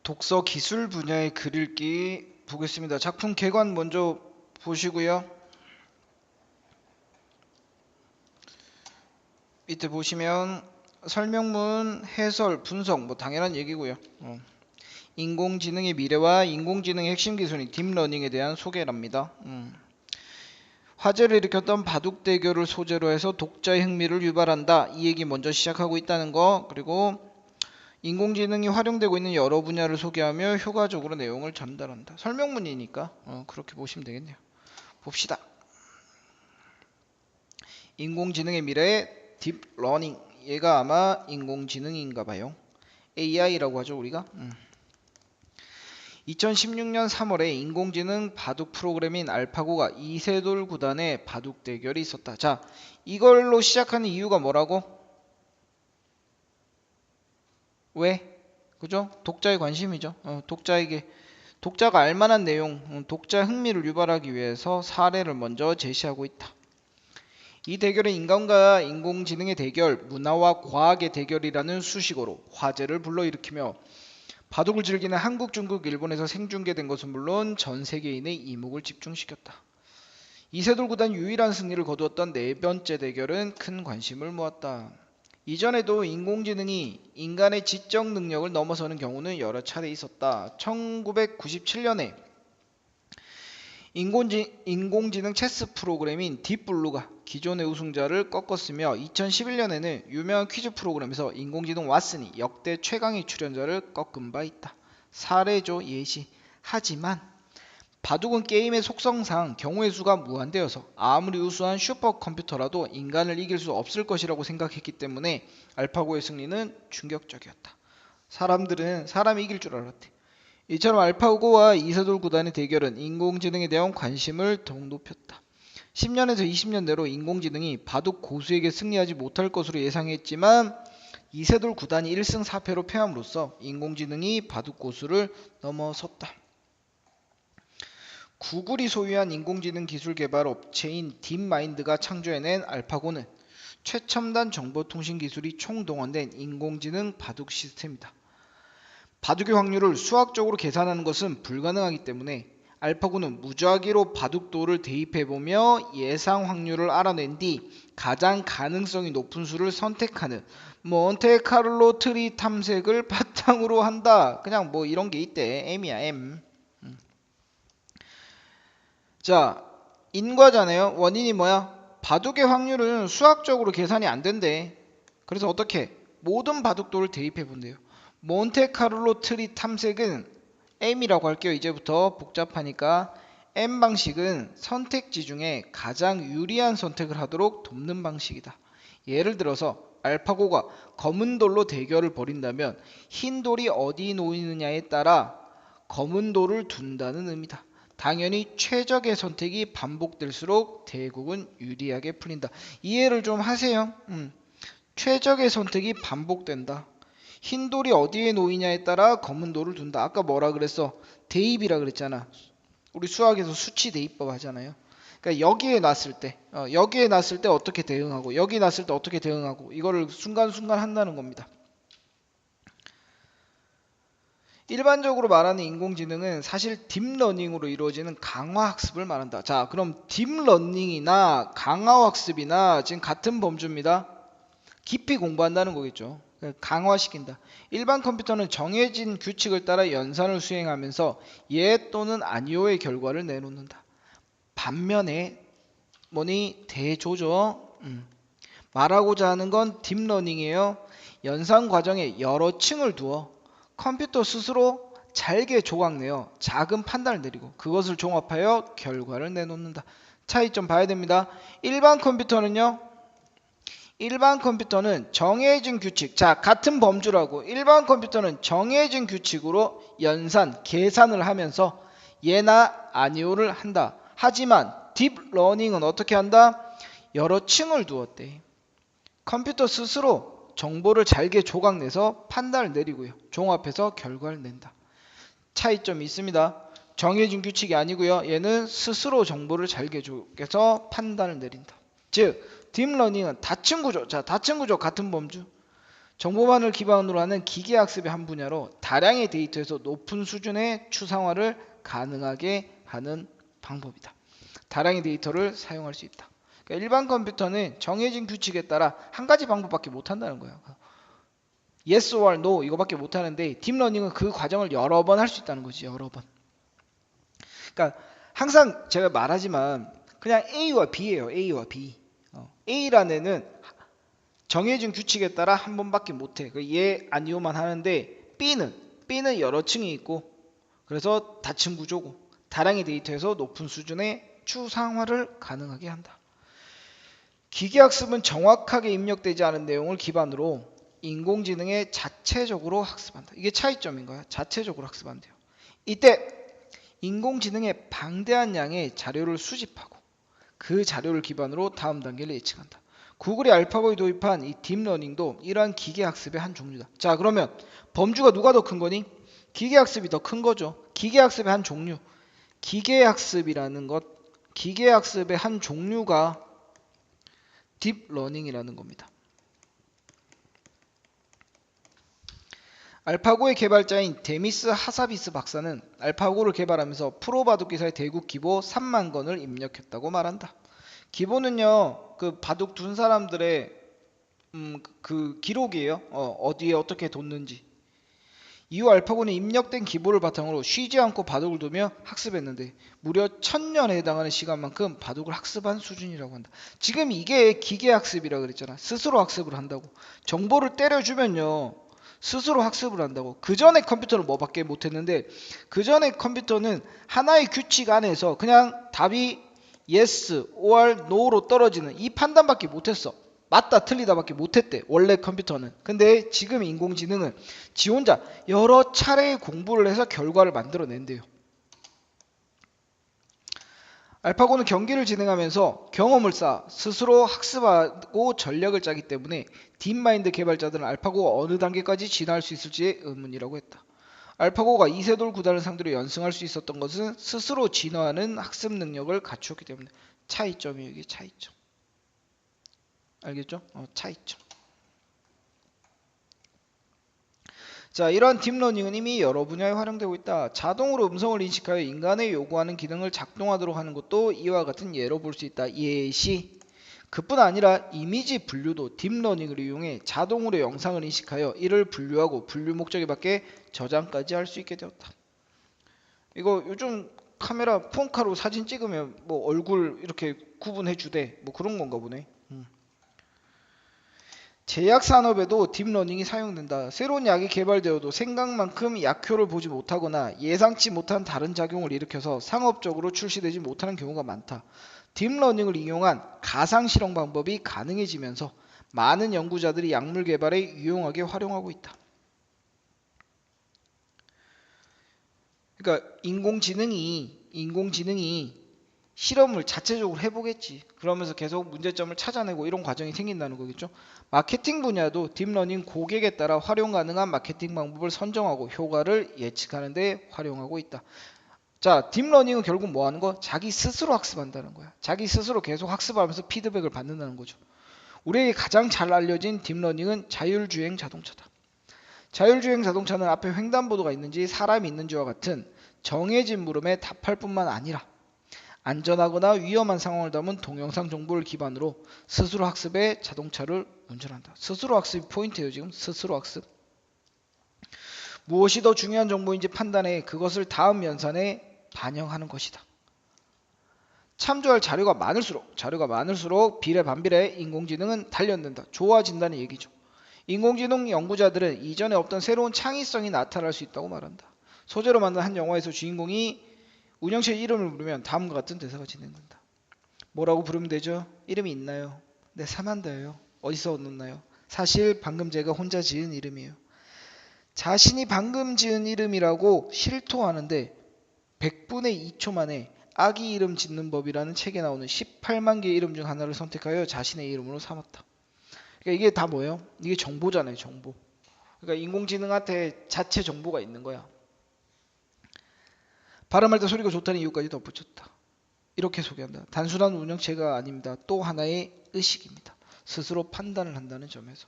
독서 기술 분야의 글 읽기 보겠습니다. 작품 개관 먼저 보시고요. 밑에 보시면 설명문, 해설, 분석 뭐 당연한 얘기고요. 인공지능의 미래와 인공지능의 핵심 기술인 딥러닝에 대한 소개랍니다. 화제를 일으켰던 바둑 대결을 소재로 해서 독자의 흥미를 유발한다. 이 얘기 먼저 시작하고 있다는 거. 그리고 인공지능이 활용되고 있는 여러 분야를 소개하며 효과적으로 내용을 전달한다. 설명문이니까 그렇게 보시면 되겠네요. 봅시다. 인공지능의 미래 딥러닝. 얘가 아마 인공지능인가 봐요. AI라고 하죠 우리가. 2016년 3월에 인공지능 바둑 프로그램인 알파고가 이세돌 구단의 바둑 대결이 있었다. 자, 이걸로 시작하는 이유가 뭐라고? 왜? 그죠? 독자의 관심이죠. 독자가 알만한 내용, 독자 흥미를 유발하기 위해서 사례를 먼저 제시하고 있다. 이 대결은 인간과 인공지능의 대결, 문화와 과학의 대결이라는 수식어로 화제를 불러일으키며 바둑을 즐기는 한국, 중국, 일본에서 생중계된 것은 물론 전 세계인의 이목을 집중시켰다. 이세돌 구단 유일한 승리를 거두었던 네 번째 대결은 큰 관심을 모았다. 이전에도 인공지능이 인간의 지적 능력을 넘어서는 경우는 여러 차례 있었다. 1997년에 인공지능 체스 프로그램인 딥블루가 기존의 우승자를 꺾었으며 2011년에는 유명한 퀴즈 프로그램에서 인공지능 왓슨이 역대 최강의 출연자를 꺾은 바 있다. 사례죠, 예시. 하지만 바둑은 게임의 속성상 경우의 수가 무한대여서 아무리 우수한 슈퍼컴퓨터라도 인간을 이길 수 없을 것이라고 생각했기 때문에 알파고의 승리는 충격적이었다. 사람들은 사람이 이길 줄 알았대. 이처럼 알파고와 이세돌 구단의 대결은 인공지능에 대한 관심을 더욱 높였다. 10년에서 20년 내로 인공지능이 바둑 고수에게 승리하지 못할 것으로 예상했지만 이세돌 구단이 1승 4패로 패함으로써 인공지능이 바둑 고수를 넘어섰다. 구글이 소유한 인공지능 기술 개발 업체인 딥마인드가 창조해낸 알파고는 최첨단 정보통신 기술이 총동원된 인공지능 바둑 시스템이다. 바둑의 확률을 수학적으로 계산하는 것은 불가능하기 때문에 알파고는 무작위로 바둑도를 대입해보며 예상 확률을 알아낸 뒤 가장 가능성이 높은 수를 선택하는 몬테카를로 트리 탐색을 바탕으로 한다. 그냥 뭐 이런 게 있대. M이야 M. 자, 인과잖아요. 원인이 뭐야? 바둑의 확률은 수학적으로 계산이 안 된대. 그래서 어떻게? 모든 바둑도를 대입해 본대요. 몬테카를로 트리 탐색은 M이라고 할게요. 이제부터 복잡하니까 M 방식은 선택지 중에 가장 유리한 선택을 하도록 돕는 방식이다. 예를 들어서 알파고가 검은 돌로 대결을 벌인다면 흰 돌이 어디 놓이느냐에 따라 검은 돌을 둔다는 의미다. 당연히 최적의 선택이 반복될수록 대국은 유리하게 풀린다. 이해를 좀 하세요. 최적의 선택이 반복된다. 흰 돌이 어디에 놓이냐에 따라 검은 돌을 둔다. 아까 뭐라 그랬어? 대입이라 그랬잖아. 우리 수학에서 수치 대입법 하잖아요. 그러니까 여기에 놨을 때 어떻게 대응하고 여기 놨을 때 어떻게 대응하고 이거를 순간순간 한다는 겁니다. 일반적으로 말하는 인공지능은 사실 딥러닝으로 이루어지는 강화학습을 말한다. 자, 그럼 딥러닝이나 강화학습이나 지금 같은 범주입니다. 깊이 공부한다는 거겠죠. 강화시킨다. 일반 컴퓨터는 정해진 규칙을 따라 연산을 수행하면서 예 또는 아니오의 결과를 내놓는다. 반면에 뭐니 대조죠. 말하고자 하는 건 딥러닝이에요. 연산 과정에 여러 층을 두어 컴퓨터 스스로 잘게 조각내어 작은 판단을 내리고 그것을 종합하여 결과를 내놓는다. 차이점 봐야 됩니다. 일반 컴퓨터는 정해진 규칙, 자 같은 범주라고 일반 컴퓨터는 정해진 규칙으로 연산, 계산을 하면서 예나 아니오를 한다. 하지만 딥러닝은 어떻게 한다? 여러 층을 두었대. 컴퓨터 스스로 정보를 잘게 조각내서 판단을 내리고요. 종합해서 결과를 낸다. 차이점이 있습니다. 정해진 규칙이 아니고요. 얘는 스스로 정보를 잘게 조각해서 판단을 내린다. 즉 딥러닝은 다층 구조. 자, 다층 구조 같은 범주. 정보만을 기반으로 하는 기계학습의 한 분야로 다량의 데이터에서 높은 수준의 추상화를 가능하게 하는 방법이다. 다량의 데이터를 사용할 수 있다. 그러니까 일반 컴퓨터는 정해진 규칙에 따라 한 가지 방법밖에 못한다는 거예요. yes or no 이거밖에 못하는데 딥러닝은 그 과정을 여러 번 할 수 있다는 거지. 여러 번. 그러니까 항상 제가 말하지만 그냥 A와 B예요. A와 B. A라는 애는 정해진 규칙에 따라 한 번밖에 못해. 예 아니오만 하는데 B는 여러 층이 있고 그래서 다층 구조고 다량의 데이터에서 높은 수준의 추상화를 가능하게 한다. 기계학습은 정확하게 입력되지 않은 내용을 기반으로 인공지능에 자체적으로 학습한다. 이게 차이점인 거야. 자체적으로 학습한대요. 이때 인공지능의 방대한 양의 자료를 수집하고 그 자료를 기반으로 다음 단계를 예측한다. 구글이 알파고에 도입한 이 딥러닝도 이러한 기계학습의 한 종류다. 자, 그러면 범주가 누가 더 큰 거니? 기계학습이 더 큰 거죠. 기계학습의 한 종류. 기계학습이라는 것, 기계학습의 한 종류가 딥러닝이라는 겁니다. 알파고의 개발자인 데미스 하사비스 박사는 알파고를 개발하면서 프로바둑기사의 대국 기보 3만 건을 입력했다고 말한다. 기보는요, 그 바둑 둔 사람들의 그 기록이에요. 어디에 어떻게 뒀는지. 이후 알파고는 입력된 기보를 바탕으로 쉬지 않고 바둑을 두며 학습했는데 무려 1000년에 해당하는 시간만큼 바둑을 학습한 수준이라고 한다. 지금 이게 기계학습이라고 그랬잖아. 스스로 학습을 한다고. 정보를 때려주면요. 스스로 학습을 한다고. 그 전에 컴퓨터는 뭐밖에 못했는데 그 전에 컴퓨터는 하나의 규칙 안에서 그냥 답이 yes or no로 떨어지는 이 판단밖에 못했어. 맞다 틀리다밖에 못했대. 원래 컴퓨터는. 근데 지금 인공지능은 지 혼자 여러 차례의 공부를 해서 결과를 만들어낸대요. 알파고는 경기를 진행하면서 경험을 쌓아 스스로 학습하고 전략을 짜기 때문에 딥마인드 개발자들은 알파고가 어느 단계까지 진화할 수 있을지 의문이라고 했다. 알파고가 이세돌 구단을 상대로 연승할 수 있었던 것은 스스로 진화하는 학습 능력을 갖추었기 때문에 차이점이에요. 이게 차이점. 알겠죠? 차이점. 자, 이러한 딥러닝은 이미 여러 분야에 활용되고 있다. 자동으로 음성을 인식하여 인간의 요구하는 기능을 작동하도록 하는 것도 이와 같은 예로 볼 수 있다. 예시. 그뿐 아니라 이미지 분류도 딥러닝을 이용해 자동으로 영상을 인식하여 이를 분류하고 분류 목적에 맞게 저장까지 할 수 있게 되었다. 이거 요즘 카메라 폰카로 사진 찍으면 뭐 얼굴 이렇게 구분해 주대. 뭐 그런 건가 보네. 제약 산업에도 딥러닝이 사용된다. 새로운 약이 개발되어도 생각만큼 약효를 보지 못하거나 예상치 못한 다른 작용을 일으켜서 상업적으로 출시되지 못하는 경우가 많다. 딥러닝을 이용한 가상 실험 방법이 가능해지면서 많은 연구자들이 약물 개발에 유용하게 활용하고 있다. 그러니까 인공지능이 실험을 자체적으로 해보겠지. 그러면서 계속 문제점을 찾아내고 이런 과정이 생긴다는 거겠죠. 마케팅 분야도 딥러닝 고객에 따라 활용 가능한 마케팅 방법을 선정하고 효과를 예측하는 데 활용하고 있다. 자, 딥러닝은 결국 뭐 하는 거? 자기 스스로 학습한다는 거야. 자기 스스로 계속 학습하면서 피드백을 받는다는 거죠. 우리에게 가장 잘 알려진 딥러닝은 자율주행 자동차다. 자율주행 자동차는 앞에 횡단보도가 있는지 사람이 있는지와 같은 정해진 물음에 답할 뿐만 아니라 안전하거나 위험한 상황을 담은 동영상 정보를 기반으로 스스로 학습해 자동차를 운전한다. 스스로 학습이 포인트예요. 지금 스스로 학습. 무엇이 더 중요한 정보인지 판단해 그것을 다음 연산에 반영하는 것이다. 참조할 자료가 많을수록 비례 반비례 인공지능은 단련된다. 좋아진다는 얘기죠. 인공지능 연구자들은 이전에 없던 새로운 창의성이 나타날 수 있다고 말한다. 소재로 만든 한 영화에서 주인공이 운영체 이름을 부르면 다음과 같은 대사가 진행된다. 뭐라고 부르면 되죠? 이름이 있나요? 네, 사만다예요. 어디서 얻었나요? 사실 방금 제가 혼자 지은 이름이에요. 자신이 방금 지은 이름이라고 실토하는데 100분의 2초 만에 아기 이름 짓는 법이라는 책에 나오는 18만 개의 이름 중 하나를 선택하여 자신의 이름으로 삼았다. 그러니까 이게 다 뭐예요? 이게 정보잖아요. 정보. 그러니까 인공지능한테 자체 정보가 있는 거야. 발음할 때 소리가 좋다는 이유까지 덧붙였다. 이렇게 소개한다. 단순한 운영체가 아닙니다. 또 하나의 의식입니다. 스스로 판단을 한다는 점에서.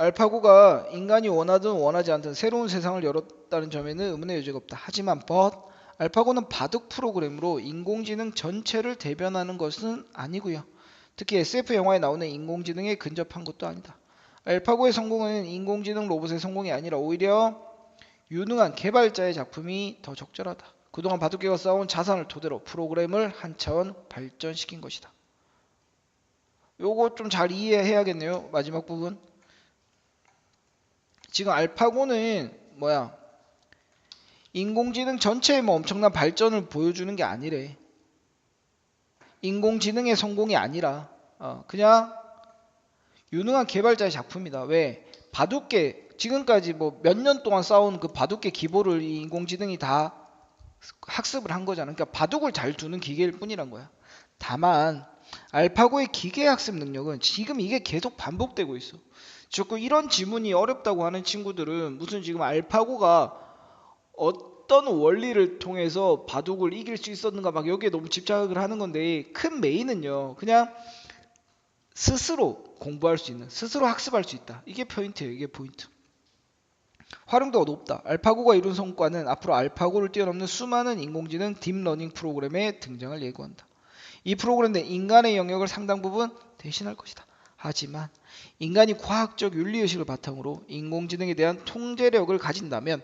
알파고가 인간이 원하든 원하지 않든 새로운 세상을 열었다는 점에는 의문의 여지가 없다. 하지만 알파고는 바둑 프로그램으로 인공지능 전체를 대변하는 것은 아니고요. 특히 SF 영화에 나오는 인공지능에 근접한 것도 아니다. 알파고의 성공은 인공지능 로봇의 성공이 아니라 오히려 유능한 개발자의 작품이 더 적절하다. 그동안 바둑계가 쌓아온 자산을 토대로 프로그램을 한 차원 발전시킨 것이다. 요거 좀 잘 이해해야겠네요. 마지막 부분. 지금 알파고는 인공지능 전체에 뭐 엄청난 발전을 보여주는 게 아니래. 인공지능의 성공이 아니라 그냥 유능한 개발자의 작품이다. 왜? 바둑계 지금까지 뭐 몇 년 동안 쌓아온 그 바둑계 기보를 이 인공지능이 다 학습을 한 거잖아. 그러니까 바둑을 잘 두는 기계일 뿐이란 거야. 다만 알파고의 기계 학습 능력은 지금 이게 계속 반복되고 있어. 자꾸 이런 지문이 어렵다고 하는 친구들은 무슨 지금 알파고가 어떤 원리를 통해서 바둑을 이길 수 있었는가 막 여기에 너무 집착을 하는 건데, 큰 메인은요 그냥 스스로 공부할 수 있는, 스스로 학습할 수 있다. 이게 포인트예요. 이게 포인트. 활용도가 높다. 알파고가 이룬 성과는 앞으로 알파고를 뛰어넘는 수많은 인공지능 딥러닝 프로그램의 등장을 예고한다. 이 프로그램은 인간의 영역을 상당 부분 대신할 것이다. 하지만 인간이 과학적 윤리의식을 바탕으로 인공지능에 대한 통제력을 가진다면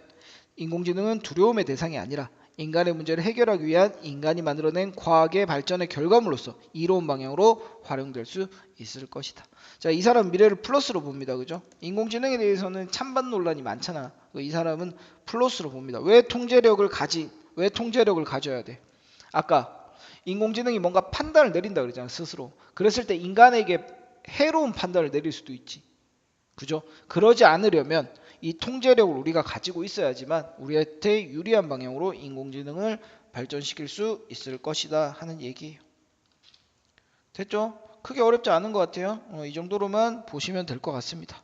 인공지능은 두려움의 대상이 아니라 인간의 문제를 해결하기 위한 인간이 만들어낸 과학의 발전의 결과물로서 이로운 방향으로 활용될 수 있을 것이다. 자, 이 사람은 미래를 플러스로 봅니다. 그죠? 인공지능에 대해서는 찬반 논란이 많잖아. 이 사람은 플러스로 봅니다. 왜 통제력을 가져야 돼? 아까 인공지능이 뭔가 판단을 내린다 그랬잖아, 스스로. 그랬을 때 인간에게 해로운 판단을 내릴 수도 있지. 그죠? 그러지 않으려면 이 통제력을 우리가 가지고 있어야지만 우리한테 유리한 방향으로 인공지능을 발전시킬 수 있을 것이다 하는 얘기예요. 됐죠? 크게 어렵지 않은 것 같아요. 이 정도로만 보시면 될 것 같습니다.